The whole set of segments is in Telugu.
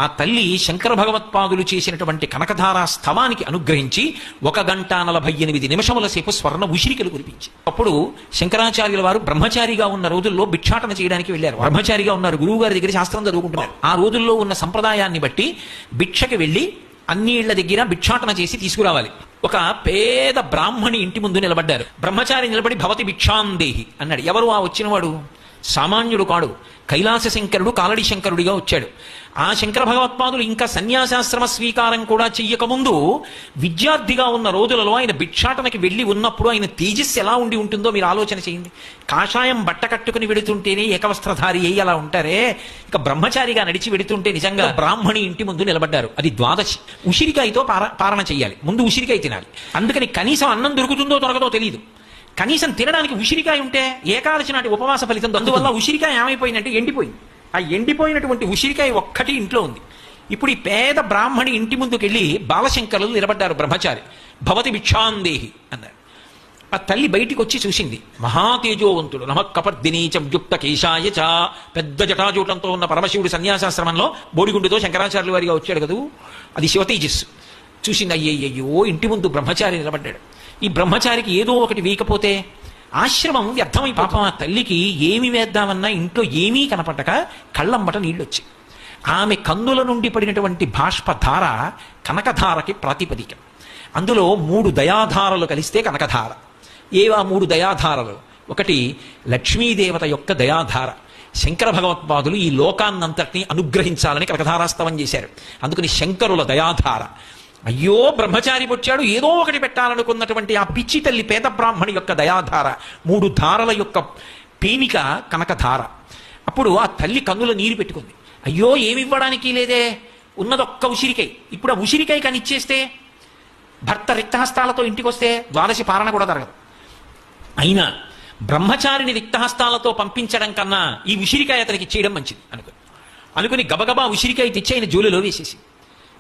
ఆ తల్లి శంకర భగవత్పాదులు చేసినటువంటి కనకధారా స్థవానికి అనుగ్రహించి 1:48 సేపు స్వర్ణ ఉసిరికలు కురిపించి, అప్పుడు శంకరాచార్యుల వారు బ్రహ్మచారిగా ఉన్న రోజుల్లో భిక్షాటన చేయడానికి వెళ్ళారు. బ్రహ్మచారిగా ఉన్నారు, గురువు గారి దగ్గర శాస్త్రం చదువుకుంటున్నారు. ఆ రోజుల్లో ఉన్న సంప్రదాయాన్ని బట్టి భిక్షకి వెళ్ళి అన్ని ఇళ్ల దగ్గర భిక్షాటన చేసి తీసుకురావాలి. ఒక పేద బ్రాహ్మణి ఇంటి ముందు నిలబడ్డారు. బ్రహ్మచారి నిలబడి భవతి భిక్షాందేహి అన్నాడు. ఎవరు ఆ వచ్చినవాడు? సామాన్యుడు కాడు, కైలాస శంకరుడు, కాలడి శంకరుడిగా వచ్చాడు. ఆ శంకర భగవత్పాదులు ఇంకా సన్యాసాశ్రమ స్వీకారం కూడా చెయ్యకముందు విద్యార్థిగా ఉన్న రోజులలో ఆయన భిక్షాటనకి వెళ్ళి ఉన్నప్పుడు ఆయన తేజస్సు ఎలా ఉండి ఉంటుందో మీరు ఆలోచన చేయండి. కాషాయం బట్ట కట్టుకుని వెడుతుంటేనే ఏకవస్త్రధారి అయ్యి అలా ఉంటారే, ఇక బ్రహ్మచారిగా నడిచి వెడుతుంటే నిజంగా బ్రాహ్మణి ఇంటి ముందు నిలబడ్డారు. అది ద్వాదశి. ఉసిరికాయతో పారణ చెయ్యాలి, ముందు ఉసిరికాయ తినాలి. అందుకని కనీసం అన్నం దొరుకుతుందో దొరకదో తెలియదు, కనీసం తినడానికి ఉసిరికాయ ఉంటే ఏకాదశి నాటి ఉపవాస ఫలితం. అందువల్ల ఉసిరికాయ ఏమైపోయిందంటే ఎండిపోయింది. ఆ ఎండిపోయినటువంటి ఉసిరికాయ ఒక్కటి ఇంట్లో ఉంది. ఇప్పుడు ఈ పేద బ్రాహ్మణి ఇంటి ముందుకెళ్ళి బాలశంకరులు నిలబడ్డారు. బ్రహ్మచారి భవతి భిక్షాందేహి అన్నారు. ఆ తల్లి బయటికి వచ్చి చూసింది. మహాతేజోవంతుడు, నమఃకపర్దినీచం యుక్త కేశాయ చ, పెద్ద జటాజూటంతో ఉన్న పరమశివుడి సన్యాసాశ్రమంలో బోడిగుండుతో శంకరాచార్యుల వారిగా వచ్చాడు కదూ, అది శివతేజస్సు. చూసింది. అయ్యయ్యో, ఇంటి ముందు బ్రహ్మచారి నిలబడ్డాడు. ఈ బ్రహ్మచారికి ఏదో ఒకటి వేయకపోతే ఆశ్రమం వ్యర్థమై. పాపం ఆ తల్లికి ఏమి వేద్దామన్నా ఇంట్లో ఏమీ కనపడక కళ్ళంబట నీళ్ళొచ్చి, ఆమె కన్నుల నుండి పడినటువంటి బాష్పధార కనకధారకి ప్రాతిపదిక. అందులో 3 దయాధారలు కలిస్తే కనకధార. ఏవా 3 దయాధారలు? ఒకటి లక్ష్మీదేవత యొక్క దయాధార. శంకర భగవత్పాదులు ఈ లోకాన్నంతటినీ అనుగ్రహించాలని కనకధారాస్తవం చేశారు. అందుకని శంకరుల దయాధార. అయ్యో, బ్రహ్మచారి వచ్చాడు, ఏదో ఒకటి పెట్టాలనుకున్నటువంటి ఆ పిచ్చి తల్లి పేద బ్రాహ్మణి యొక్క దయాధార. 3 ధారల యొక్క పీనిక కనకధార. అప్పుడు ఆ తల్లి కన్నుల నీరు పెట్టుకుంది. అయ్యో, ఏమివ్వడానికి లేదే, ఉన్నదొక్క ఉసిరికాయ. ఇప్పుడు ఆ ఉసిరికాయ కనిచ్చేస్తే భర్త రిక్తహస్తాలతో ఇంటికి వస్తే ద్వాదశి పారణ కూడా జరగదు. అయినా బ్రహ్మచారిని రిక్తహస్తాలతో పంపించడం కన్నా ఈ ఉసిరికాయ అతనికి చేయడం మంచిది అనుకుని గబగబా ఉసిరికాయ తెచ్చి ఆయన జోలిలో వేసేసి,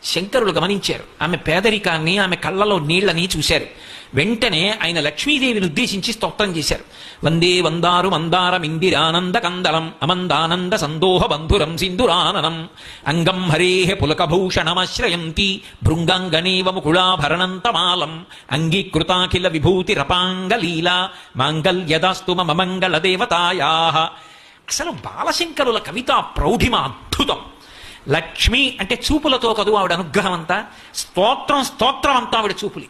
శంకరులు గమనించారు ఆమె పేదరికాన్ని, ఆమె కళ్ళలో నీళ్లని చూశారు. వెంటనే ఆయన లక్ష్మీదేవిని ఉద్దేశించి స్తోత్రం చేశారు. వందే వందారు మందారమిందిరానంద కందలం అమందానంద సందోహ బంధురం సింధురాననం అంగం హరేహ పులకభూషణమాశ్రయంతి భృంగాంగణేవ ముకుళాభరణంతమాలం అంగీకృతాఖిల విభూతిరపాంగలీలా మాంగల్యదాస్తు మమ మంగళ దేవతాయాః. అసలు బాలశంకరుల కవితా ప్రౌఢిమ అద్భుతం. లక్ష్మి అంటే చూపులతో కదూ ఆవిడ అనుగ్రహం అంతా, స్తోత్రం అంతా ఆవిడ చూపులి.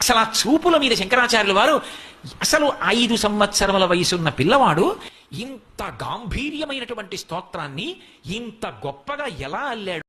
అసలు ఆ చూపుల మీద శంకరాచార్యుల వారు అసలు 5 సంవత్సరముల వయసున్న పిల్లవాడు ఇంత గాంభీర్యమైనటువంటి స్తోత్రాన్ని ఇంత గొప్పగా ఎలా అల్లాడు.